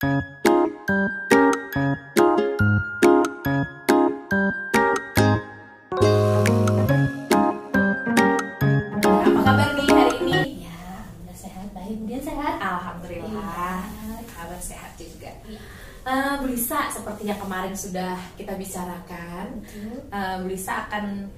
Apa kabar nih hari ini? Ya, udah sehat, baik. Kemudian sehat. Alhamdulillah, kabar sehat juga. Bu Lisa, seperti yang kemarin sudah kita bicarakan, Bu Lisa akan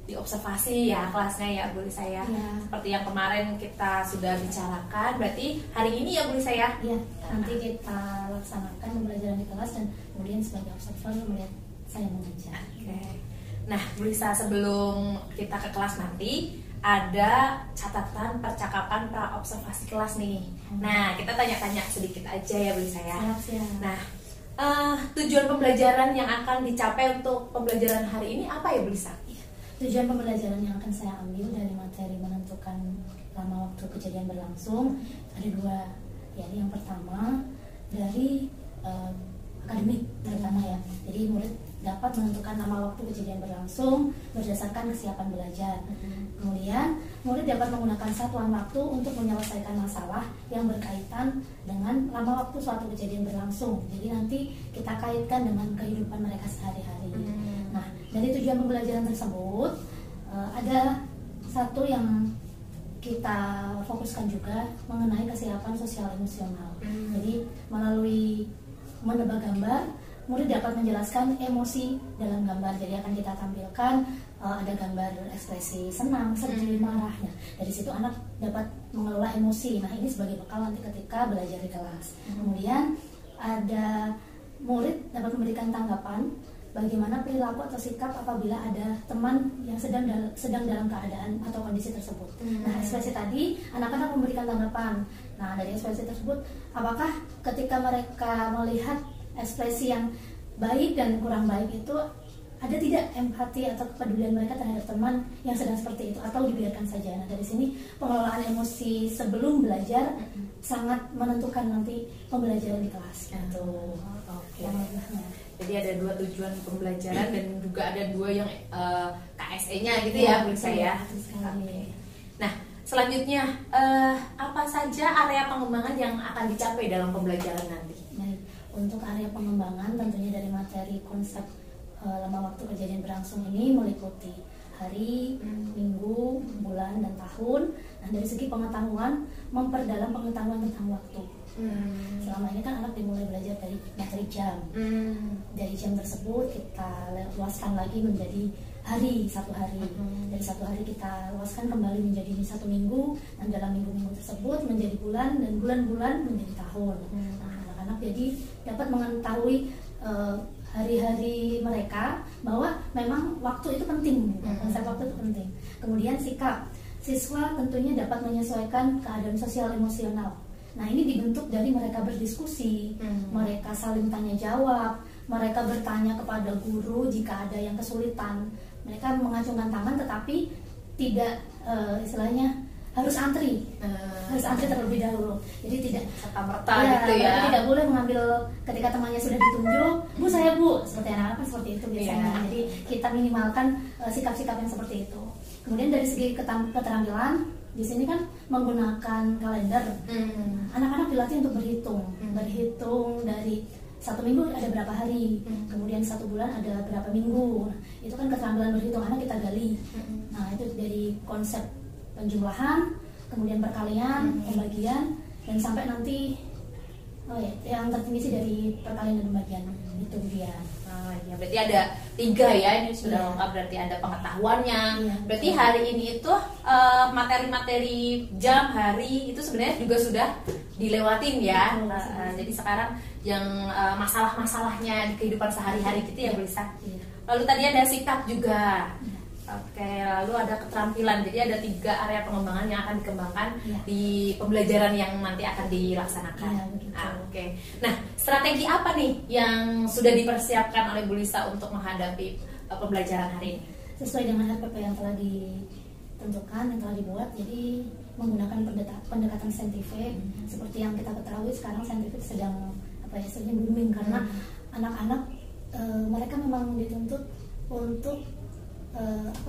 diobservasi ya kelasnya ya Bu Lisa ya. Seperti yang kemarin kita sudah bicarakan, berarti hari ini ya Bu Lisa ya? Iya, nanti kita laksanakan pembelajaran di kelas dan kemudian sebagai observer melihat saya mengajar. Oke. Nah, Bu Lisa, sebelum kita ke kelas nanti ada catatan percakapan pra observasi kelas nih. Nah, kita tanya-tanya sedikit aja ya Bu Lisa ya. Siap. Nah, tujuan pembelajaran yang akan dicapai untuk pembelajaran hari ini apa ya Bu Lisa? Tujuan pembelajaran yang akan saya ambil dari materi menentukan lama waktu kejadian berlangsung ada dua. Ya, yang pertama dari akademik terutama ya. Jadi murid dapat menentukan nama waktu kejadian berlangsung berdasarkan kesiapan belajar. Kemudian murid dapat menggunakan satuan waktu untuk menyelesaikan masalah yang berkaitan dengan lama waktu suatu kejadian berlangsung. Jadi nanti kita kaitkan dengan kehidupan mereka sehari-hari. Nah, dari tujuan pembelajaran tersebut ada satu yang kita fokuskan juga mengenai kesiapan sosial emosional. Jadi melalui menebak gambar, murid dapat menjelaskan emosi dalam gambar. Jadi akan kita tampilkan ada gambar ekspresi senang, sedih, marah. Nah, dari situ anak dapat mengelola emosi. Nah, ini sebagai bekal nanti ketika belajar di kelas. Kemudian ada murid dapat memberikan tanggapan bagaimana perilaku atau sikap apabila ada teman yang sedang dalam keadaan atau kondisi tersebut. Nah, ekspresi tadi anak-anak memberikan tanggapan. Nah, dari ekspresi tersebut, apakah ketika mereka melihat ekspresi yang baik dan kurang baik itu ada tidak empati atau kepedulian mereka terhadap teman yang sedang seperti itu, atau dibiarkan saja. Nah, dari sini pengelolaan emosi sebelum belajar sangat menentukan nanti pembelajaran di kelas. Gitu. Oke. Jadi ada dua tujuan pembelajaran dan juga ada dua yang KSE-nya gitu ya Bu Lisa ya. Nah, selanjutnya apa saja area pengembangan yang akan dicapai dalam pembelajaran nanti? Baik, untuk area pengembangan tentunya dari materi konsep lama waktu kejadian berlangsung ini meliputi hari, minggu, bulan, dan tahun. Nah, dari segi pengetahuan, memperdalam pengetahuan tentang waktu. Selama ini kan anak dimulai belajar dari materi jam. Dari jam tersebut kita luaskan lagi menjadi hari, satu hari. Dari satu hari kita luaskan kembali menjadi satu minggu, dan dalam minggu-minggu tersebut menjadi bulan, dan bulan-bulan menjadi tahun. Nah, anak-anak jadi dapat mengetahui hari-hari mereka bahwa memang waktu itu penting, konsep waktu itu penting. Kemudian sikap siswa tentunya dapat menyesuaikan keadaan sosial emosional. Nah, ini dibentuk dari mereka berdiskusi, mereka saling tanya jawab, mereka bertanya kepada guru jika ada yang kesulitan. Mereka mengacungkan tangan tetapi tidak istilahnya harus antri terlebih dahulu. Jadi tidak serta-merta gitu ya. Tidak boleh mengambil ketika temannya sudah ditunjuk, Bu saya Bu, seperti anak-anak kan seperti itu biasanya. Jadi kita minimalkan sikap-sikap yang seperti itu. Kemudian dari segi keterampilan, di sini kan menggunakan kalender. Anak-anak dilatih untuk berhitung dari satu minggu ada berapa hari, kemudian satu bulan ada berapa minggu. Nah, itu kan keterampilan berhitung anak kita gali. Nah, itu dari konsep penjumlahan, kemudian perkalian, pembagian, dan sampai nanti yang tertinggi sih dari perkalian dan pembagian. Itu dia. Ya, berarti ada 3 ya, ini sudah lengkap, berarti ada pengetahuannya. Berarti hari ini itu materi-materi jam, hari itu sebenarnya juga sudah dilewatin ya. Jadi sekarang yang masalah-masalahnya di kehidupan sehari-hari gitu ya Bu Lisa. Lalu tadi ada sikap juga. Oke, lalu ada keterampilan. Jadi ada 3 area pengembangan yang akan dikembangkan di pembelajaran yang nanti akan dilaksanakan. Oke. Nah, strategi apa nih yang sudah dipersiapkan oleh Bu Lisa untuk menghadapi pembelajaran hari ini? Sesuai dengan RPP yang telah ditentukan, yang telah dibuat, jadi menggunakan pendekatan saintifik. Seperti yang kita ketahui sekarang saintifik sedang booming karena anak-anak mereka memang dituntut untuk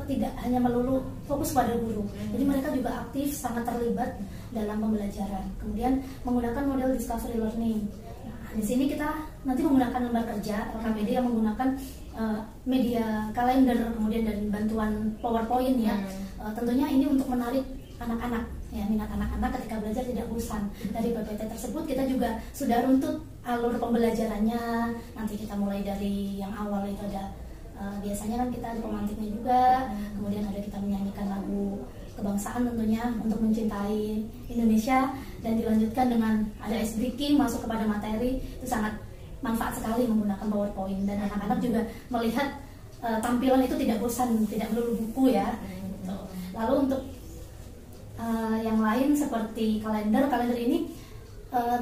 tidak hanya melulu fokus pada guru. Jadi mereka juga aktif, sangat terlibat dalam pembelajaran. Kemudian menggunakan model discovery learning. Nah, di sini kita nanti menggunakan lembar kerja LKPD yang menggunakan media kalender, kemudian dan bantuan PowerPoint ya. Tentunya ini untuk menarik anak-anak ya, minat anak-anak ketika belajar tidak bosan. Dari PPT tersebut kita juga sudah runtut alur pembelajarannya. Nanti kita mulai dari yang awal itu ada biasanya kan kita ada pemantiknya juga, kemudian ada kita menyanyikan lagu kebangsaan tentunya untuk mencintai Indonesia, dan dilanjutkan dengan ada ice breaking masuk kepada materi. Itu sangat manfaat sekali menggunakan PowerPoint, dan anak-anak juga melihat tampilan itu tidak bosan, tidak melulu buku ya gitu. Lalu untuk yang lain seperti kalender ini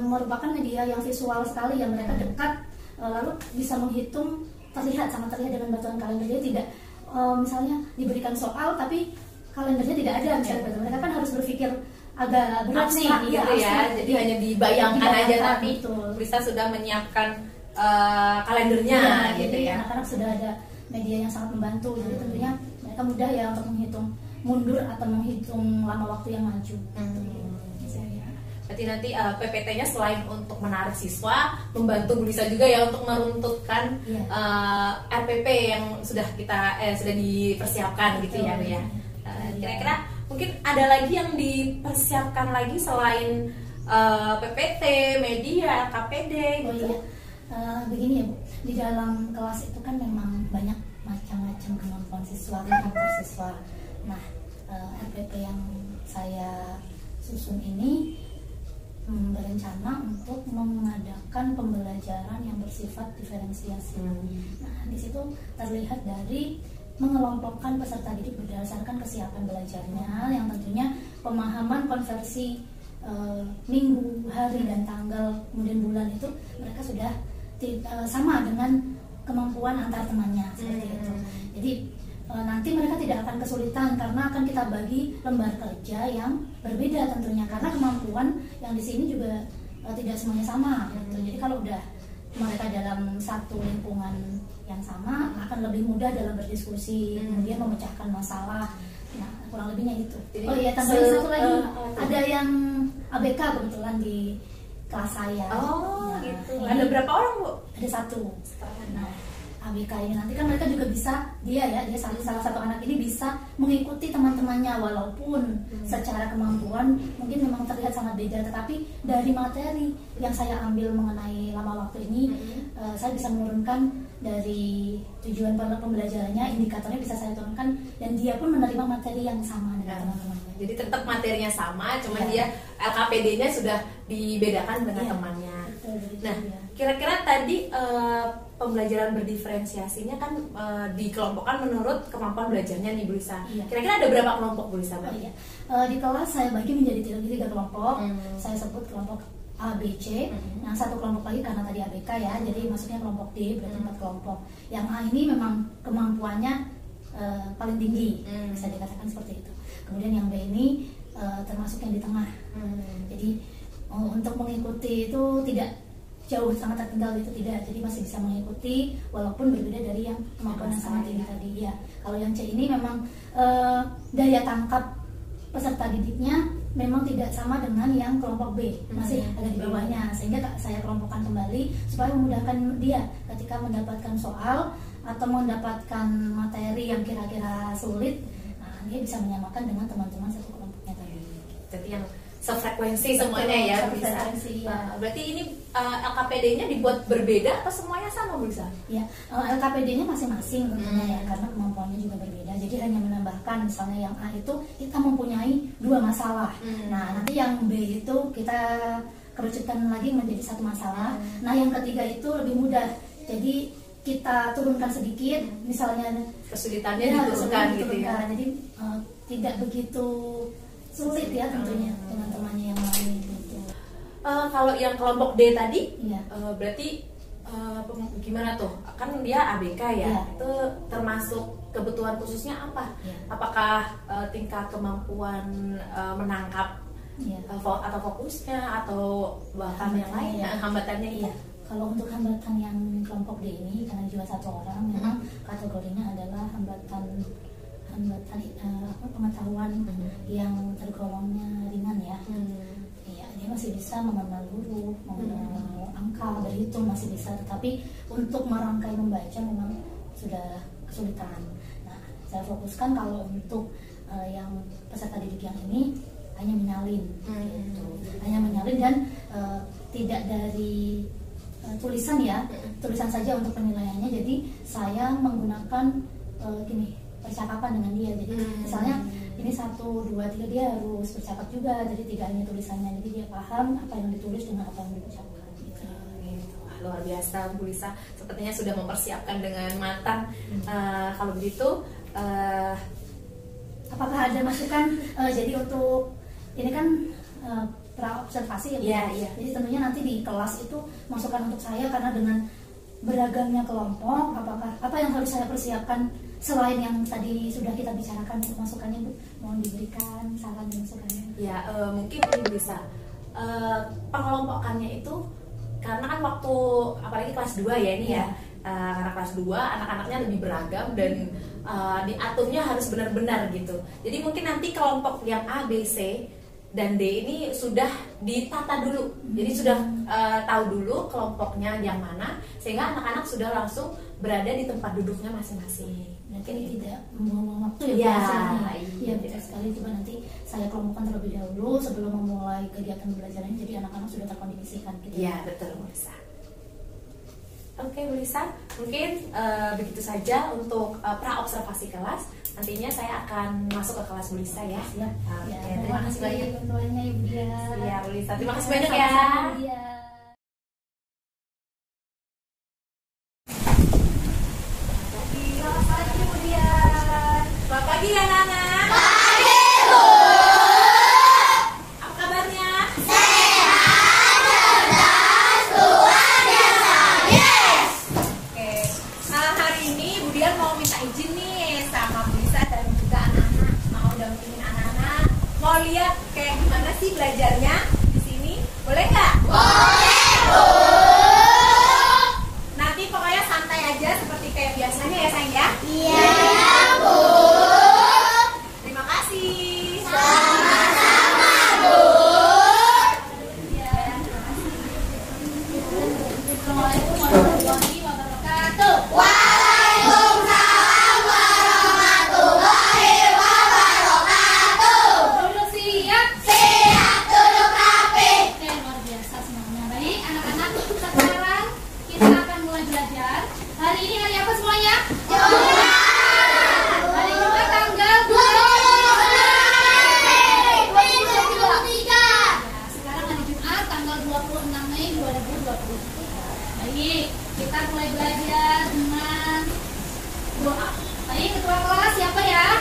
merupakan media yang visual sekali, yang mereka dekat, lalu bisa menghitung, sangat terlihat dengan bantuan kalender. Jadi tidak misalnya diberikan soal tapi kalendernya tidak ada misalnya, mereka kan harus berpikir agak berat nih gitu ya. Jadi hanya dibayangkan aja, tapi bisa sudah menyiapkan kalendernya gitu ya. Anak-anak sudah ada media yang sangat membantu, jadi tentunya mereka mudah ya untuk menghitung mundur atau menghitung lama waktu yang maju. Berarti nanti PPT-nya selain untuk menarik siswa, membantu Bu Lisa juga ya untuk meruntutkan RPP yang sudah kita sudah dipersiapkan gitu ya Bu ya. Kira-kira mungkin ada lagi yang dipersiapkan lagi selain PPT, media, KPD gitu. Begini ya Bu, di dalam kelas itu kan memang banyak macam-macam kemampuan siswa, karakter siswa. Nah, RPP yang saya susun ini berencana untuk mengadakan pembelajaran yang bersifat diferensiasi. Nah, di situ terlihat dari mengelompokkan peserta didik berdasarkan kesiapan belajarnya, yang tentunya pemahaman konversi minggu, hari, dan tanggal, kemudian bulan itu mereka sudah sama dengan kemampuan antar temannya seperti itu. Jadi nanti mereka tidak akan kesulitan karena akan kita bagi lembar kerja yang berbeda tentunya, karena kemampuan yang di sini juga tidak semuanya sama gitu. Jadi kalau udah mereka dalam satu lingkungan yang sama akan lebih mudah dalam berdiskusi, kemudian memecahkan masalah. Nah, kurang lebihnya itu. Jadi, oh iya, tambahin satu lagi, ada yang ABK kebetulan di kelas saya. Oh gitu. Ada berapa orang Bu? Ada satu. Nah, ABK ini nanti kan mereka juga bisa, dia salah satu anak ini bisa mengikuti teman-temannya, walaupun secara kemampuan mungkin memang terlihat sangat beda, tetapi dari materi yang saya ambil mengenai lama waktu ini, saya bisa menurunkan dari tujuan pembelajarannya, indikatornya bisa saya turunkan, dan dia pun menerima materi yang sama dengan teman-temannya. Jadi tetap materinya sama, cuma dia LKPD-nya sudah dibedakan dengan temannya. Nah, kira-kira tadi pembelajaran berdiferensiasinya kan dikelompokkan menurut kemampuan belajarnya nih Bu Lisa. Kira-kira ada berapa kelompok Bu Lisa? Di kelas saya bagi menjadi 3 kelompok. Saya sebut kelompok A, B, C. Nah, satu kelompok lagi karena tadi ABK ya, jadi maksudnya kelompok D, berarti 4 kelompok. Yang A ini memang kemampuannya paling tinggi, bisa dikatakan seperti itu. Kemudian yang B ini termasuk yang di tengah. Jadi untuk mengikuti itu tidak jauh sangat tertinggal itu, tidak, jadi masih bisa mengikuti walaupun berbeda dari yang kemampuan yang sangat tinggi tadi ya. Kalau yang C ini memang daya tangkap peserta didiknya memang tidak sama dengan yang kelompok B, masih ada di bawahnya, sehingga saya kelompokkan kembali supaya memudahkan dia ketika mendapatkan soal atau mendapatkan materi yang kira-kira sulit. Nah, dia bisa menyamakan dengan teman-teman satu kelompoknya tadi. Jadi yang sefrekuensi semuanya ya bisa. Berarti ini LKPD-nya dibuat berbeda atau semuanya sama Bu Lisa? Ya, LKPD-nya masing-masing tentunya ya, karena kemampuannya juga berbeda. Jadi hanya menambahkan misalnya yang A itu kita mempunyai 2 masalah. Nah, nanti yang B itu kita kerucutkan lagi menjadi 1 masalah. Nah, yang ketiga itu lebih mudah. Jadi kita turunkan sedikit, misalnya kesulitannya diturunkan gitu ya. Jadi tidak begitu sulit ya tentunya dengan temannya yang lain gitu. Kalau yang kelompok D tadi, berarti gimana tuh? Kan dia ABK ya, itu termasuk kebutuhan khususnya apa? Apakah tingkat kemampuan menangkap atau fokusnya atau bahkan yang lain hambatannya itu? Kalau untuk hambatan yang kelompok D ini, karena juga 1 orang, memang kategorinya adalah hambatan mengajarkan tadi pengetahuan yang tergolongnya ringan ya. Iya, dia masih bisa mengenal huruf, mengenal angka, berhitung masih bisa, tetapi untuk merangkai membaca memang sudah kesulitan. Nah, saya fokuskan kalau untuk yang peserta didik yang ini hanya menyalin, gitu. Hanya menyalin dan tidak dari tulisan ya, tulisan saja untuk penilaiannya. Jadi saya menggunakan percakapan dengan dia. Jadi misalnya ini 1, 2, 3 dia harus bercakap juga. Jadi tidak hanya tulisannya, jadi dia paham apa yang ditulis dengan apa yang diucapkan. Gitu. Luar biasa Bu Lisa, sepertinya sudah mempersiapkan dengan matang. Kalau begitu, apakah ada masukan? Jadi untuk ini kan pra-observasi ya, Iya. Jadi tentunya nanti di kelas itu masukan untuk saya, karena dengan beragamnya kelompok, apa yang harus saya persiapkan selain yang tadi sudah kita bicarakan untuk masukannya, Bu? Mohon diberikan saran dan masukannya. Ya, mungkin ini bisa pengelompokannya itu karena kan waktu apalagi kelas 2 ya ini ya. Karena kelas 2 anak-anaknya lebih beragam dan diaturnya harus benar-benar gitu. Jadi mungkin nanti kelompok yang A, B, C dan D ini sudah ditata dulu. Jadi sudah tahu dulu kelompoknya yang mana, sehingga anak-anak sudah langsung berada di tempat duduknya masing-masing. Mungkin tidak membuang waktu ya. Iya, betul sekali. Coba nanti saya kelompokkan terlebih dahulu sebelum memulai kegiatan belajarnya, jadi anak-anak sudah terkondisikan gitu. Iya, betul Bu Lisa. Oke Bu Lisa, mungkin begitu saja untuk pra-observasi kelas. Nantinya saya akan masuk ke kelas Bu Lisa ya. Siap. Terima kasih banyak bantuannya Ibu Dia. Iya Bu Lisa, terima kasih banyak ya. Selamat pagi ya Nana. Pagi Bu. Apa kabarnya? Sehat, cerdas, luar biasa. Yes. Oke. Hari ini Bu Dian mau minta izin nih sama Bu Lisa dan juga anak-anak, mau dampingin anak-anak. Mau lihat kayak gimana sih belajarnya di sini? Boleh nggak? Boleh Bu. Nanti pokoknya santai aja seperti kayak biasanya ya sayang ya. Iya Bu. Terima kasih. Sama-sama Bu. Assalamualaikum warahmatullahi wabarakatuh. Waalaikumsalam warahmatullahi wabarakatuh. Duduk siap. Siap, duduk rapi. Oke, luar biasa semuanya. Baik, anak-anak, sekarang kita akan mulai belajar. Hari ini hari apa semuanya? Hari Jumat tanggal 23. Sekarang hari Jumat tanggal 26 Mei 2020. Baik, kita mulai belajar dengan doa. Baik, ketua kelas siapa ya?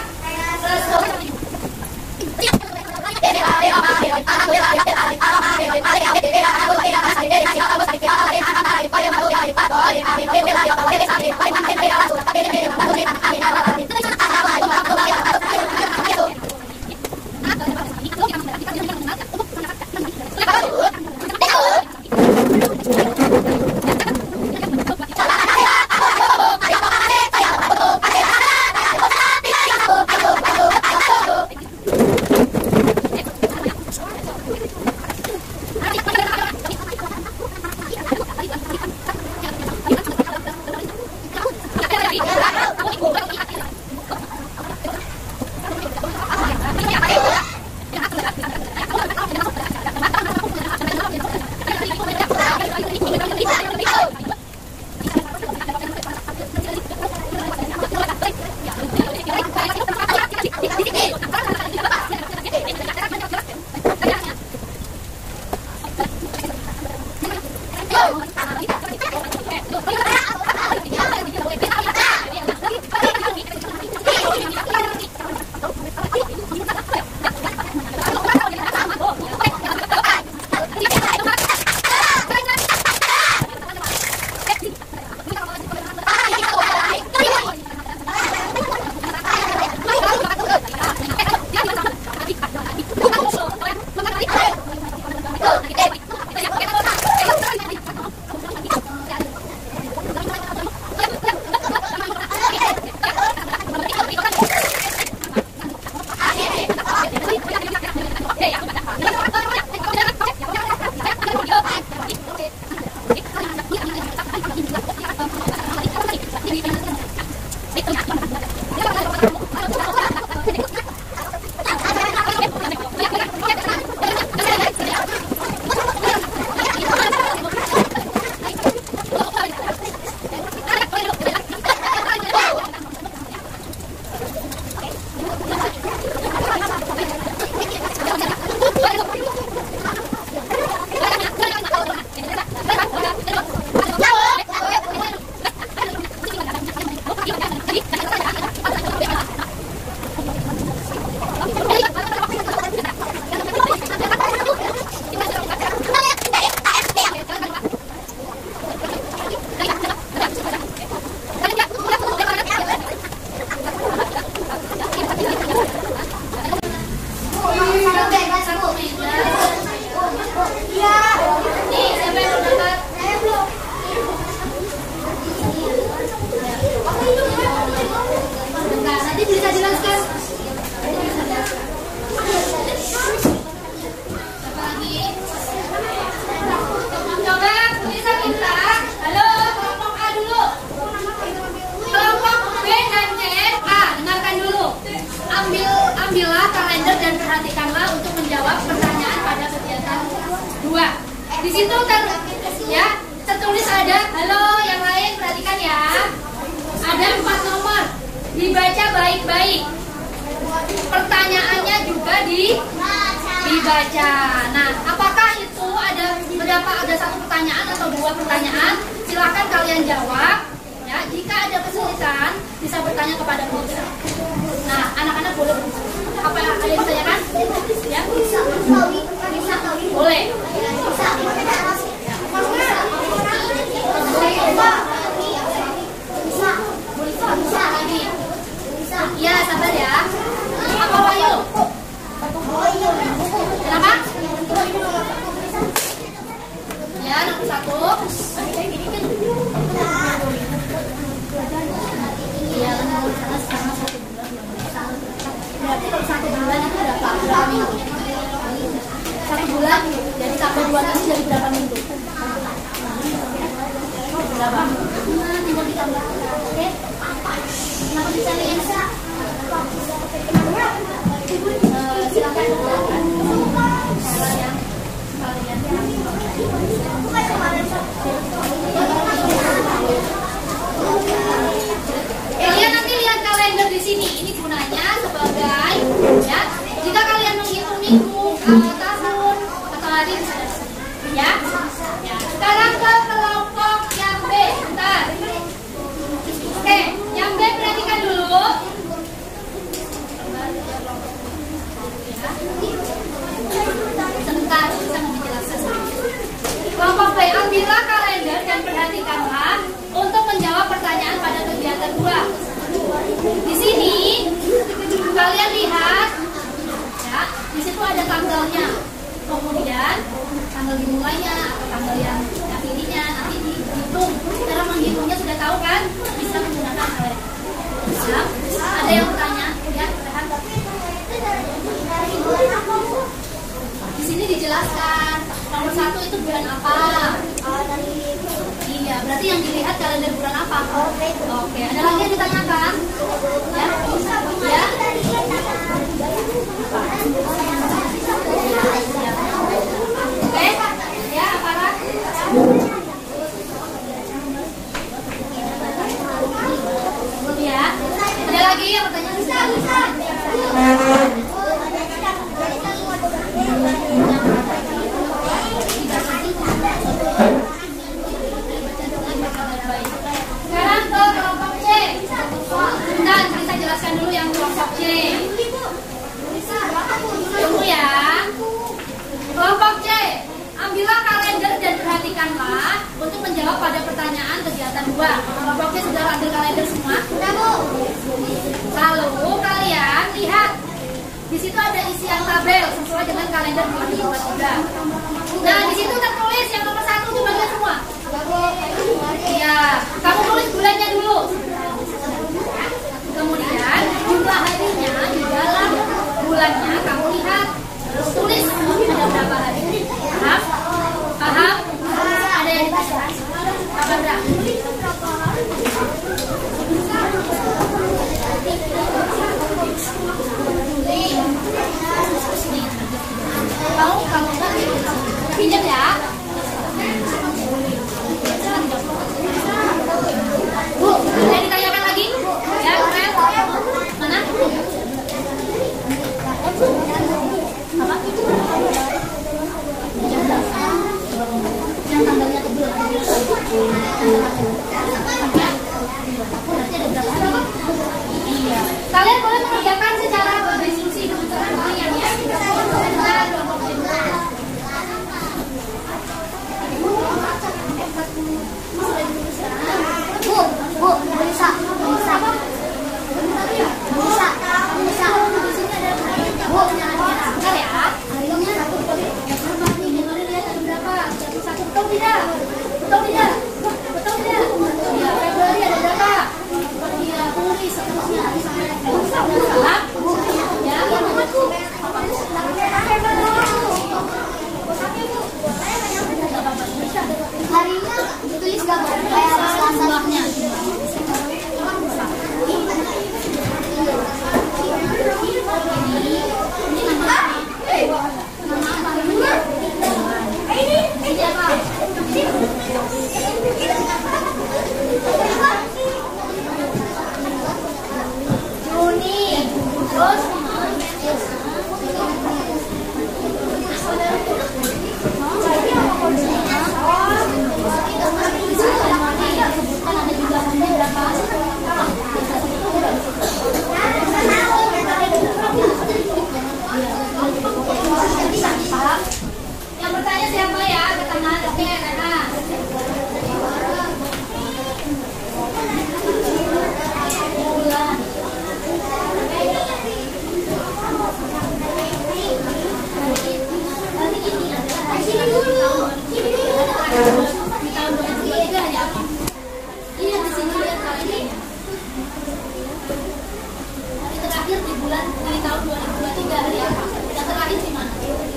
Di situ tertulis ada, halo yang lain perhatikan ya. Ada 4 nomor, dibaca baik-baik. Pertanyaannya juga dibaca. Nah, apakah itu ada berapa? Ada 1 pertanyaan atau 2 pertanyaan? Silakan kalian jawab. Ya, jika ada kesulitan bisa bertanya kepada guru. Nah, anak-anak boleh apa yang ada yang ditanyakan? Ya, bisa. Boleh. Iya, sabar ya. Apa Wahyu? Kenapa? Ya, nomor 1. Iya, berarti kalau 1 bulan itu berapa minggu? 1 bulan jadi tambah 2 kali jadi berapa minggu? Berapa? Tinggal ditambah. Oke. Kenapa bisa bisa? Silakan kalian nanti lihat kalender di sini. Ini gunanya sebagai ya. Jika kalian menghitung minggu, tahun atau hari ya. Sekarang ke kelompok yang B. Bentar. Oke, yang B perhatikan dulu. Sebentar, kita mau menjelaskan. Kelompok B, ambillah kalender dan perhatikanlah untuk menjawab pertanyaan pada kegiatan 2. Di sini kalian lihat, ya, di situ ada tanggalnya. Kemudian tanggal dimulainya atau tanggal yang ininya nanti dihitung. Cara menghitungnya sudah tahu kan? Bisa menggunakan kalender. Ya, ada yang bertanya? Ya, rehat. Di sini dijelaskan nomor 1 itu bulan apa? Iya, berarti yang dilihat kalender bulan apa? Oke, ada lagi yang ditanyakan? Ya, ya. Oke, ya, aparat. Ya, ada lagi yang bertanya? Bisa. Sekarang ke kelompok C. Bentar, kita jelaskan dulu yang kelompok C. Tunggu ya. Kelompok C, ambillah kalender dan perhatikanlah untuk menjawab pada pertanyaan kegiatan 2. Kelompok C sudah ambil kalender semua? Lalu kalian lihat di situ ada isian tabel sesuai dengan kalender 2023. Nah, di situ tertulis yang nomor 1, coba lihat semua. Iya, kamu tulis bulannya dulu. Kemudian jumlah harinya di dalam bulannya kamu lihat. Tulis ada berapa hari. Paham? Paham? Ada yang ditanya? Apa enggak? Kamu pinjam ya. Bu, ada yang ditanyakan lagi? Ya, keren. Mana? Apa? Yang tanggalnya tebel.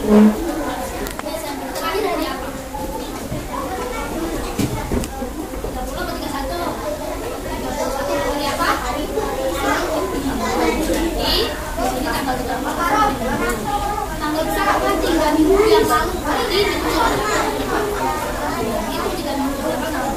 Terakhir dari apa? 30 atau 31? 31 dari apa? Di sini tanggal berapa? Tanggal berapa? 3 minggu yang lalu. Hari ini itu 3 minggu berapa tahun?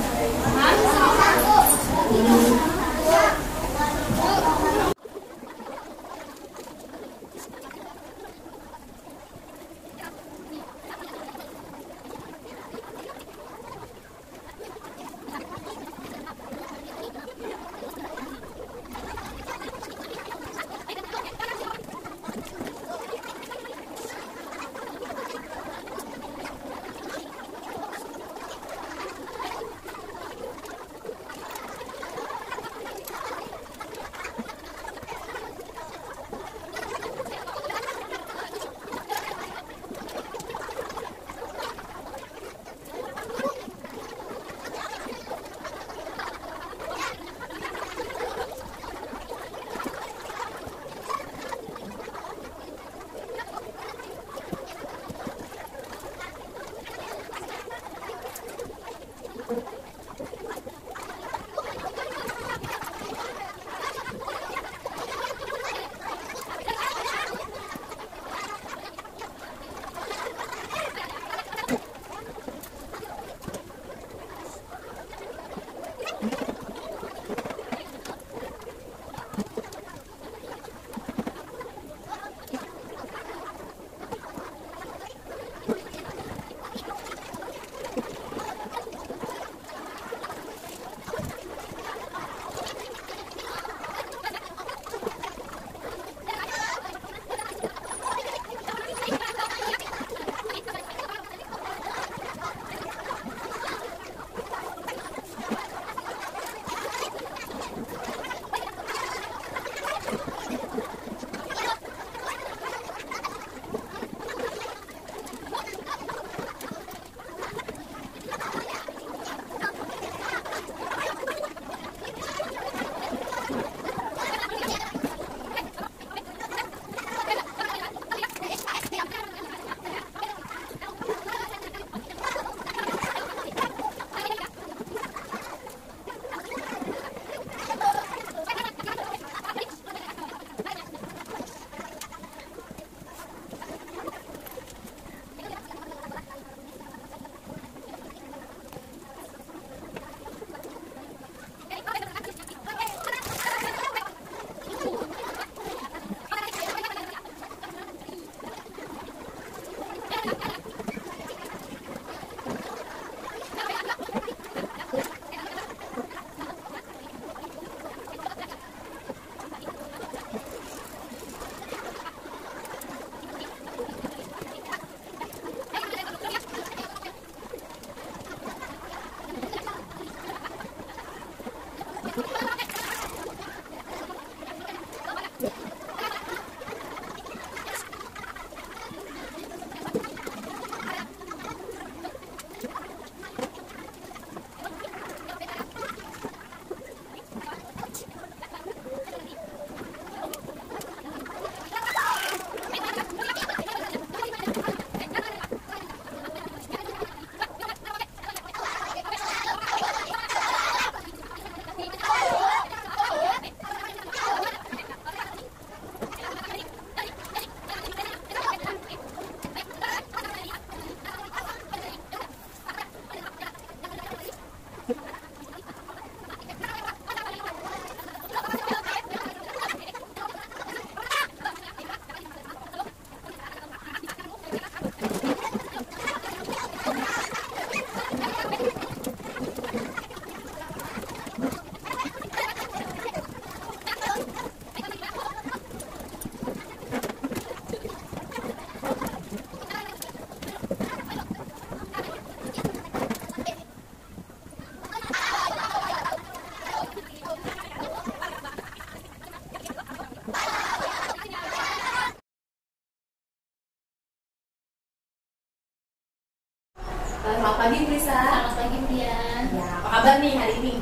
Selamat pagi Bu Lisa. Selamat pagi Bu Dian. Ya, apa kabar nih hari ini?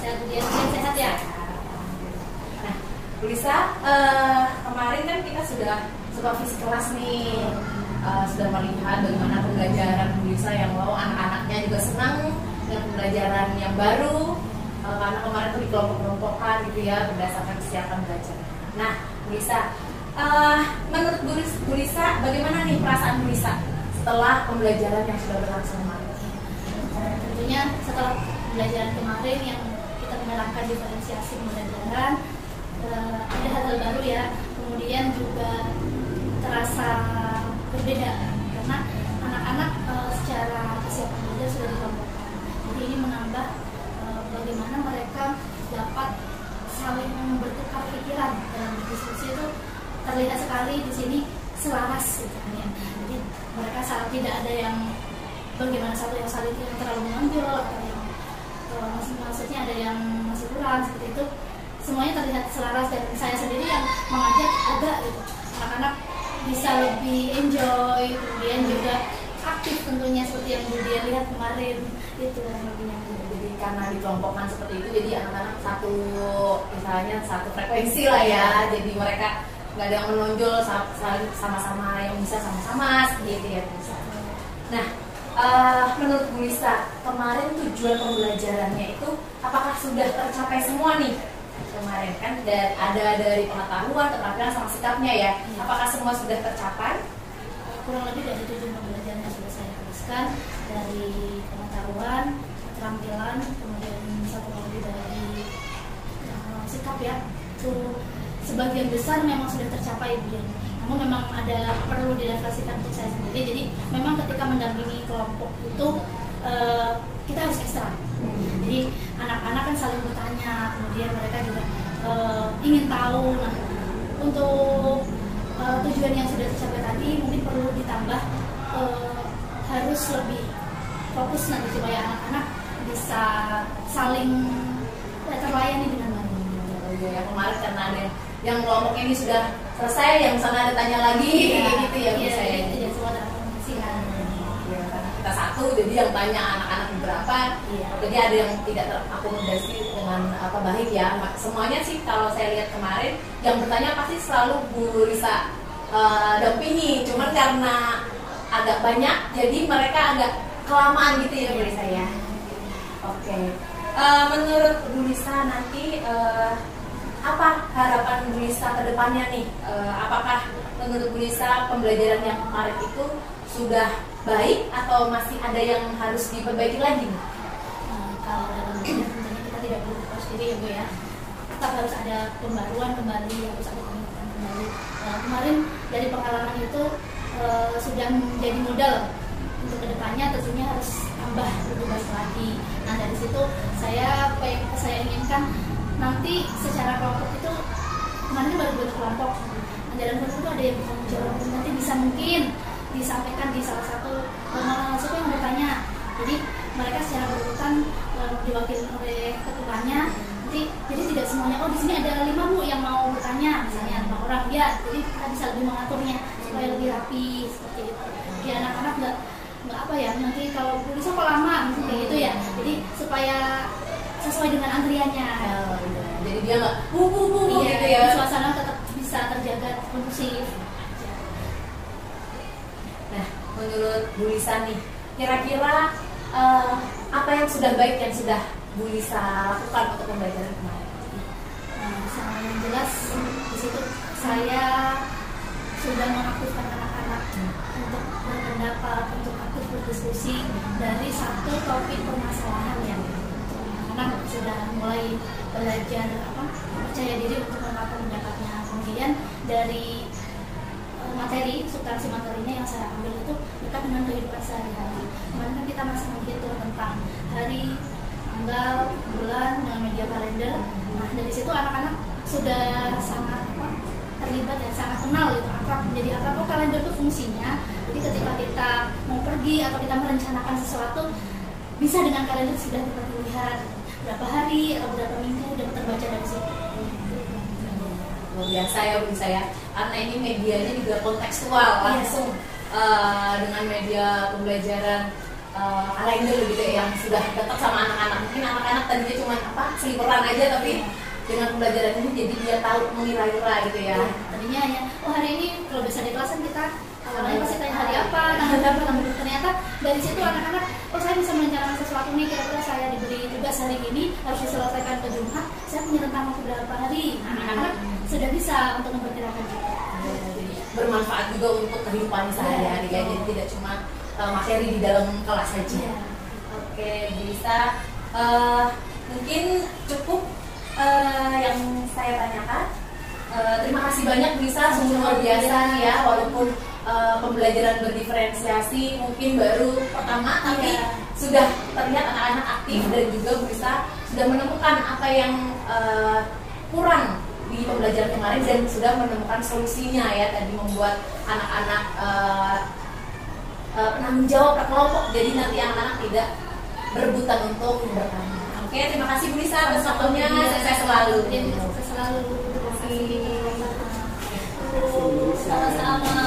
Sehat Bu Dian, sehat ya? Nah, Bu Lisa, kemarin kan kita sudah supervisi kelas nih. sudah melihat bagaimana pembelajaran Bu Lisa yang wow, anak-anaknya juga senang dengan pembelajaran yang baru, karena kemarin tuh dikelompok-kelompokkan gitu ya berdasarkan kesiapan belajar. Nah, Bu Lisa, menurut Bu Lisa bagaimana nih perasaan Bu Lisa setelah pembelajaran yang sudah berlangsung kemarin? Tentunya setelah pembelajaran kemarin yang kita menerapkan diferensiasi pembelajaran, ada hal-hal baru ya, kemudian juga terasa berbeda karena anak-anak secara kesiapan belajar sudah dikelompokkan. Jadi ini menambah bagaimana mereka dapat saling bertukar pikiran dalam diskusi. Itu terlihat sekali di sini selaras gitu kan ya. Jadi mereka saat tidak ada yang bagaimana satu yang saling yang terlalu menonjol atau yang maksudnya ada yang masih kurang seperti itu, semuanya terlihat selaras. Dan saya sendiri yang mengajak agak gitu, anak-anak bisa lebih enjoy, kemudian juga aktif tentunya seperti yang Bu Dia lihat kemarin itu lebihnya. Jadi karena dikelompokkan seperti itu, jadi anak-anak satu misalnya satu frekuensi lah ya, jadi mereka nggak ada yang menonjol, sama-sama yang bisa sama-sama seperti itu ya Bu Lisa. Nah, menurut Bu Lisa kemarin tujuan pembelajarannya itu apakah sudah tercapai semua nih? Kemarin kan ada dari pengetahuan, keterampilan sama sikapnya ya. Apakah semua sudah tercapai? Kurang lebih dari tujuan pembelajaran yang sudah saya tuliskan, dari pengetahuan, keterampilan, kemudian satu lagi dari sikap ya. Itu sebagian besar memang sudah tercapai Bu. Namun memang ada perlu direfleksikan untuk saya sendiri. Jadi memang ketika mendampingi kelompok itu kita harus ekstra. Jadi anak-anak kan saling bertanya, kemudian mereka juga ingin tahu. Nah, untuk tujuan yang sudah tercapai tadi mungkin perlu ditambah, harus lebih fokus nanti supaya anak-anak bisa saling terlayani dengan baik. Yang kemarin karena ada yang kelompok ini sudah selesai, yang sana ada tanya lagi, gitu ya Bu saya. Iya, semua terakomodasikan. Karena kita satu, jadi yang tanya anak-anak berapa, jadi ada yang tidak terakomodasi dengan baik ya. Semuanya sih kalau saya lihat kemarin yang bertanya pasti selalu Bu Lisa dampingi, cuman karena agak banyak, jadi mereka agak kelamaan gitu ya Bu Lisa ya. Oke. Menurut Bu Lisa nanti apa harapan Bu Lisa ke depannya nih? Apakah menurut Bu Lisa pembelajaran yang kemarin itu sudah baik atau masih ada yang harus diperbaiki lagi? Kalau dalam belajar tentunya kita tidak perlu berpuas diri ya Bu ya. Tetap harus ada pembaruan kembali, harus ada peningkatan kembali. Kemarin dari pengalaman itu sudah menjadi modal untuk kedepannya, tentunya harus tambah lebih baik lagi. Nah dari situ saya inginkan nanti secara kelompok itu, kemarin baru buat kelompok, nah, dalam kelompok itu ada yang bertanggung jawab, nanti bisa mungkin disampaikan di salah satu siapa yang bertanya, jadi mereka secara berurutan diwakili oleh ketuanya, nanti jadi tidak semuanya di sini ada 5 Bu yang mau bertanya, misalnya 5 orang ya, jadi kita bisa lebih mengaturnya supaya lebih rapi seperti itu. Jadi anak-anak nggak apa ya, nanti kalau tulisnya kok lama kayak gitu ya, jadi supaya sesuai dengan antriannya. Jadi dia nggak gitu ya. Suasana tetap bisa terjaga kondusif. Nah, menurut Bu Lisa nih, kira-kira apa yang sudah baik yang sudah Bu Lisa lakukan untuk pembelajaran kemarin? Nah, yang jelas di situ saya sudah mengaktifkan anak-anak untuk berpendapat, untuk aktif berdiskusi dari satu topik permasalahan yang anak sudah mulai belajar percaya diri untuk mengungkapkan pendapatnya. Kemudian dari materi, substansi materinya yang saya ambil itu dekat dengan kehidupan sehari-hari. Kemarin kan kita masih menghitung tentang hari, tanggal, bulan dengan media kalender. Nah dari situ anak-anak sudah sangat terlibat dan sangat kenal gitu, akrab, menjadi akrab. Oh kalender itu fungsinya. Jadi ketika kita mau pergi atau kita merencanakan sesuatu, bisa dengan kalender sudah dapat dilihat berapa hari atau berapa minggu dan terbaca dari situ. Luar biasa ya Bu Lisa ya, karena ini medianya juga kontekstual langsung dengan media pembelajaran kalender gitu ya, yang sudah dekat sama anak-anak. Mungkin anak-anak tadinya cuma seliweran aja, tapi dengan pembelajaran ini jadi dia tahu mengira-ira gitu ya. Tadinya ya, hari ini kalau bisa di kelas kan kita Awalnya pasti tanya hari apa, tanggal berapa, ternyata dari situ anak-anak, oh saya bisa merencanakan sesuatu nih, kira-kira saya diberi tugas hari ini harus diselesaikan ke Jumat, saya punya rentang waktu berapa hari. Anak-anak sudah bisa untuk memperkirakan juga. Bermanfaat juga untuk kehidupan sehari-hari ya, jadi tidak cuma materi di dalam kelas saja. Oke, bisa mungkin cukup yang saya tanyakan. Terima kasih banyak Bisa, sungguh luar biasa ya, walaupun pembelajaran berdiferensiasi mungkin baru pertama, tapi sudah terlihat anak-anak aktif dan juga Bisa sudah menemukan apa yang kurang di pembelajaran kemarin dan sudah menemukan solusinya ya, tadi membuat anak-anak penanggung jawab per kelompok, jadi nanti anak-anak tidak berebutan untuk bertanya. Oke, terima kasih Bu Lisa atas waktunya, sukses selalu. Sukses selalu. Sama-sama.